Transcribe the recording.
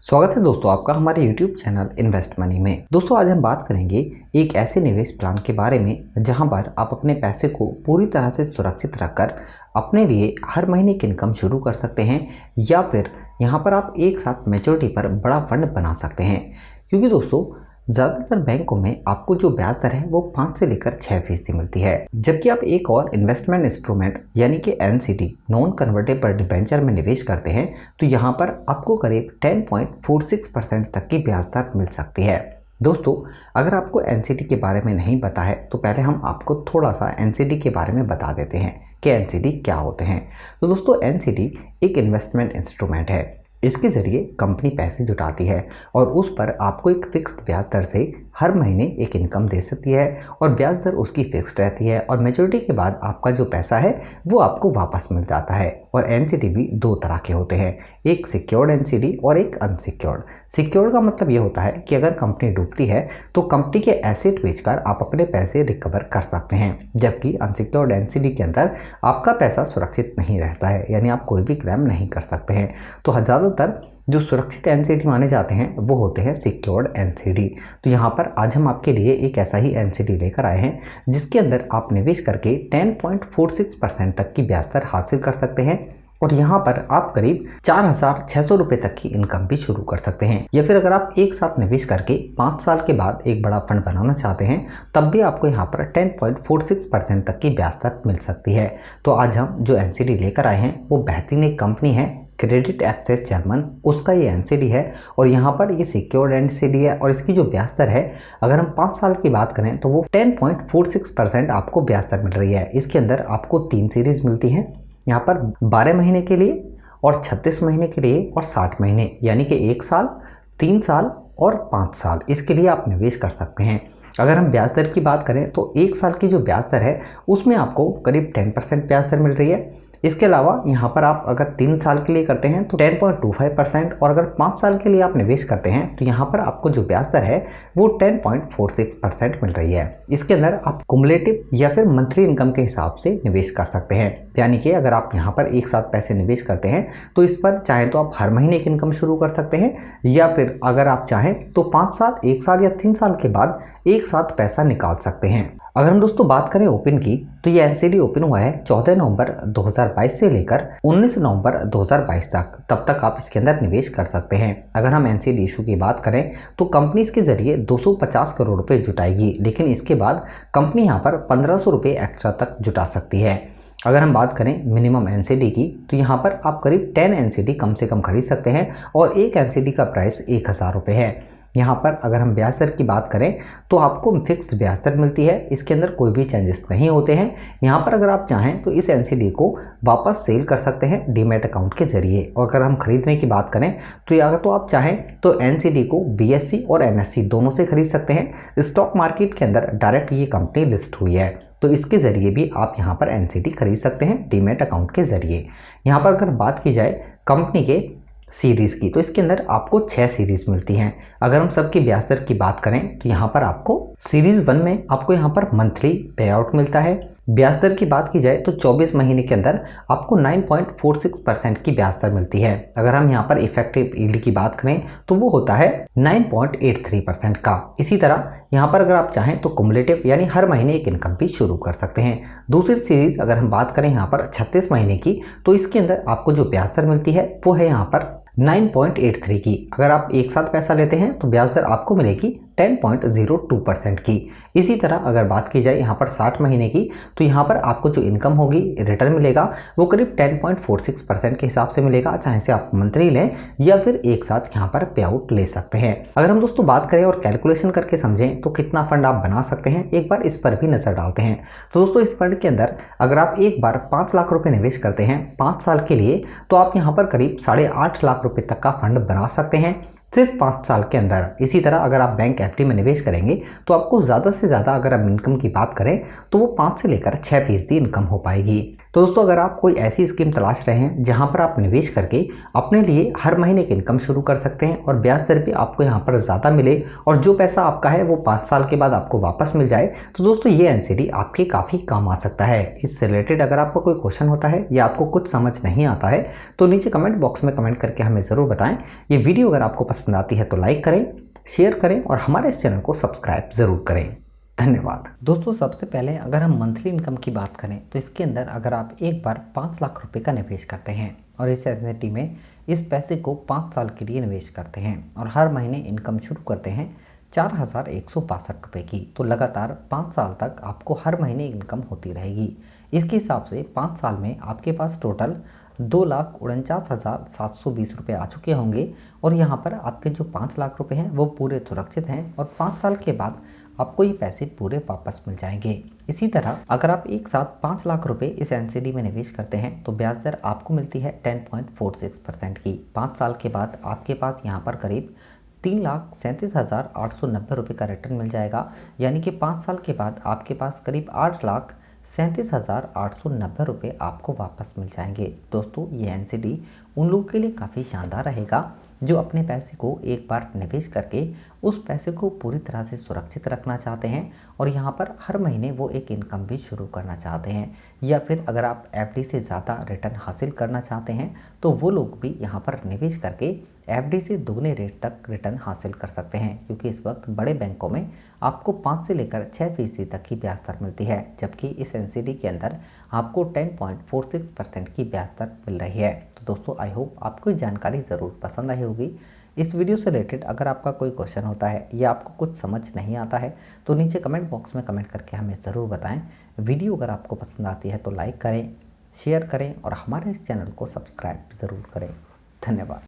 स्वागत है दोस्तों आपका हमारे YouTube चैनल इन्वेस्ट मनी में। दोस्तों आज हम बात करेंगे एक ऐसे निवेश प्लान के बारे में जहां पर आप अपने पैसे को पूरी तरह से सुरक्षित रखकर अपने लिए हर महीने की इनकम शुरू कर सकते हैं या फिर यहां पर आप एक साथ मैच्योरिटी पर बड़ा फंड बना सकते हैं। क्योंकि दोस्तों ज़्यादातर बैंकों में आपको जो ब्याज दर है वो 5 से लेकर 6% मिलती है, जबकि आप एक और इन्वेस्टमेंट इंस्ट्रूमेंट यानी कि एनसीडी नॉन कन्वर्टेबल डिबेंचर में निवेश करते हैं तो यहाँ पर आपको करीब 10.46% तक की ब्याज दर मिल सकती है। दोस्तों अगर आपको एनसीडी के बारे में नहीं पता है तो पहले हम आपको थोड़ा सा एनसीडी के बारे में बता देते हैं कि एनसीडी क्या होते हैं। तो दोस्तों एनसीडी एक इन्वेस्टमेंट इंस्ट्रूमेंट है। इसके ज़रिए कंपनी पैसे जुटाती है और उस पर आपको एक फिक्स्ड ब्याज दर से हर महीने एक इनकम दे सकती है और ब्याज दर उसकी फिक्स्ड रहती है और मैच्योरिटी के बाद आपका जो पैसा है वो आपको वापस मिल जाता है। और एनसीडी भी दो तरह के होते हैं, एक सिक्योर्ड एनसीडी और एक अनसिक्योर्ड। सिक्योर्ड का मतलब ये होता है कि अगर कंपनी डूबती है तो कंपनी के एसेट बेचकर आप अपने पैसे रिकवर कर सकते हैं, जबकि अनसिक्योर्ड एनसीडी के अंदर आपका पैसा सुरक्षित नहीं रहता है, यानी आप कोई भी क्लेम नहीं कर सकते हैं। तो ज़्यादातर जो सुरक्षित एनसीडी माने जाते हैं वो होते हैं सिक्योर्ड एनसीडी। तो यहाँ पर आज हम आपके लिए एक ऐसा ही एनसीडी लेकर आए हैं जिसके अंदर आप निवेश करके 10.46% तक की ब्याज दर हासिल कर सकते हैं और यहाँ पर आप करीब 4,600 रुपये तक की इनकम भी शुरू कर सकते हैं। या फिर अगर आप एक साथ निवेश करके 5 साल के बाद एक बड़ा फंड बनाना चाहते हैं तब भी आपको यहाँ पर 10.46% तक की ब्याज दर मिल सकती है। तो आज हम जो एनसीडी लेकर आए हैं वो बेहतरीन एक कंपनी है क्रेडिट एक्सेस जर्मन, उसका ये एनसीडी है और यहाँ पर ये सिक्योर्ड एनसीडी है और इसकी जो ब्याज दर है अगर हम 5 साल की बात करें तो वो 10.46% आपको ब्याज दर मिल रही है। इसके अंदर आपको 3 सीरीज मिलती हैं, यहाँ पर 12 महीने के लिए और 36 महीने के लिए और 60 महीने, यानी कि 1 साल, 3 साल और 5 साल इसके लिए आप निवेश कर सकते हैं। अगर हम ब्याज दर की बात करें तो 1 साल की जो ब्याज दर है उसमें आपको करीब 10% ब्याज दर मिल रही है। इसके अलावा यहाँ पर आप अगर 3 साल के लिए करते हैं तो 10.25% और अगर 5 साल के लिए आप निवेश करते हैं तो यहाँ पर आपको जो ब्याज दर है वो 10.46% मिल रही है। इसके अंदर आप कुमुलेटिव या फिर मंथली इनकम के हिसाब से निवेश कर सकते हैं, यानी कि अगर आप यहाँ पर एक साथ पैसे निवेश करते हैं तो इस पर चाहें तो आप हर महीने की इनकम शुरू कर सकते हैं या फिर अगर आप चाहें तो 5 साल, 1 साल या 3 साल के बाद एक साथ पैसा निकाल सकते हैं। अगर हम दोस्तों बात करें ओपन की तो ये एनसीडी ओपन हुआ है 14 नवंबर 2022 से लेकर 19 नवंबर 2022 तक, तब तक आप इसके अंदर निवेश कर सकते हैं। अगर हम एनसीडी इशू की बात करें तो कंपनी इसके जरिए 250 करोड़ रुपए जुटाएगी, लेकिन इसके बाद कंपनी यहाँ पर 1500 रुपये एक्स्ट्रा तक जुटा सकती है। अगर हम बात करें मिनिमम एनसीडी की तो यहाँ पर आप करीब 10 एनसीडी कम से कम खरीद सकते हैं और एक एनसीडी का प्राइस 1000 रुपये है। यहाँ पर अगर हम ब्याज दर की बात करें तो आपको फिक्स्ड ब्याज दर मिलती है, इसके अंदर कोई भी चेंजेस नहीं होते हैं। यहाँ पर अगर आप चाहें तो इस एनसीडी को वापस सेल कर सकते हैं डीमैट अकाउंट के जरिए। और अगर हम खरीदने की बात करें तो अगर तो आप चाहें तो एनसीडी को बीएससी और एनएससी दोनों से खरीद सकते हैं। स्टॉक मार्केट के अंदर डायरेक्ट ये कंपनी लिस्ट हुई है तो इसके ज़रिए भी आप यहाँ पर एनसीडी खरीद सकते हैं डीमैट अकाउंट के ज़रिए। यहाँ पर अगर बात की जाए कंपनी के सीरीज़ की तो इसके अंदर आपको 6 सीरीज़ मिलती हैं। अगर हम सबकी ब्याज दर की बात करें तो यहाँ पर आपको सीरीज़ 1 में आपको यहाँ पर मंथली पे आउट मिलता है। ब्याज दर की बात की जाए तो 24 महीने के अंदर आपको 9.46% की ब्याज दर मिलती है। अगर हम यहाँ पर इफेक्टिव यील्ड की बात करें तो वो होता है 9.83% का। इसी तरह यहाँ पर अगर आप चाहें तो कुमुलेटिव यानी हर महीने एक इनकम भी शुरू कर सकते हैं। दूसरी सीरीज़ अगर हम बात करें यहाँ पर 36 महीने की तो इसके अंदर आपको जो ब्याज दर मिलती है वो है यहाँ पर 9.83 की। अगर आप एक साथ पैसा लेते हैं तो ब्याज दर आपको मिलेगी 10.02% की। इसी तरह अगर बात की जाए यहाँ पर 60 महीने की तो यहाँ पर आपको जो इनकम होगी रिटर्न मिलेगा वो करीब 10.46% के हिसाब से मिलेगा, चाहे से आप मंथली लें या फिर एक साथ यहाँ पर पे आउट ले सकते हैं। अगर हम दोस्तों बात करें और कैलकुलेशन करके समझें तो कितना फंड आप बना सकते हैं एक बार इस पर भी नजर डालते हैं। तो दोस्तों इस फंड के अंदर अगर आप एक बार 5 लाख रुपए निवेश करते हैं 5 साल के लिए तो आप यहाँ पर करीब 8.5 लाख रुपए तक का फंड बना सकते हैं सिर्फ 5 साल के अंदर। इसी तरह अगर आप बैंक एफडी में निवेश करेंगे तो आपको ज़्यादा से ज़्यादा अगर आप इनकम की बात करें तो वो 5 से लेकर 6% इनकम हो पाएगी। तो दोस्तों अगर आप कोई ऐसी स्कीम तलाश रहे हैं जहां पर आप निवेश करके अपने लिए हर महीने की इनकम शुरू कर सकते हैं और ब्याज दर भी आपको यहां पर ज़्यादा मिले और जो पैसा आपका है वो 5 साल के बाद आपको वापस मिल जाए, तो दोस्तों ये एनसीडी आपके काफ़ी काम आ सकता है। इससे रिलेटेड अगर आपको कोई क्वेश्चन होता है या आपको कुछ समझ नहीं आता है तो नीचे कमेंट बॉक्स में कमेंट करके हमें ज़रूर बताएं। ये वीडियो अगर आपको पसंद आती है तो लाइक करें, शेयर करें और हमारे इस चैनल को सब्सक्राइब ज़रूर करें। धन्यवाद। दोस्तों सबसे पहले अगर हम मंथली इनकम की बात करें तो इसके अंदर अगर आप एक बार 5 लाख रुपए का निवेश करते हैं और इस एनसीडी में इस पैसे को 5 साल के लिए निवेश करते हैं और हर महीने इनकम शुरू करते हैं 4162 रुपये की, तो लगातार 5 साल तक आपको हर महीने इनकम होती रहेगी। इसके हिसाब से 5 साल में आपके पास टोटल 2,49,720 रुपये आ चुके होंगे और यहाँ पर आपके जो 5 लाख रुपए हैं वो पूरे सुरक्षित हैं और 5 साल के बाद आपको ये पैसे पूरे वापस मिल जाएंगे। इसी तरह अगर आप एक साथ 5 लाख रुपए इस एनसीडी में निवेश करते हैं तो ब्याज दर आपको मिलती है 10.46% की। 5 साल के बाद आपके पास यहाँ पर करीब 3,37,890 रुपये का रिटर्न मिल जाएगा, यानी कि 5 साल के बाद आपके पास करीब 8,37,890 रुपये आपको वापस मिल जाएंगे। दोस्तों ये एनसीडी उन लोगों के लिए काफ़ी शानदार रहेगा जो अपने पैसे को एक बार निवेश करके उस पैसे को पूरी तरह से सुरक्षित रखना चाहते हैं और यहाँ पर हर महीने वो एक इनकम भी शुरू करना चाहते हैं, या फिर अगर आप एफडी से ज़्यादा रिटर्न हासिल करना चाहते हैं तो वो लोग भी यहाँ पर निवेश करके एफडी से दोगुने रेट तक रिटर्न हासिल कर सकते हैं, क्योंकि इस वक्त बड़े बैंकों में आपको 5 से लेकर 6% तक की ब्याज दर मिलती है, जबकि इस एनसीडी के अंदर आपको 10.46% की ब्याज दर मिल रही है। तो दोस्तों आई होप आपको जानकारी ज़रूर पसंद आई होगी। इस वीडियो से रिलेटेड अगर आपका कोई क्वेश्चन होता है या आपको कुछ समझ नहीं आता है तो नीचे कमेंट बॉक्स में कमेंट करके हमें ज़रूर बताएं। वीडियो अगर आपको पसंद आती है तो लाइक करें, शेयर करें और हमारे इस चैनल को सब्सक्राइब ज़रूर करें। धन्यवाद।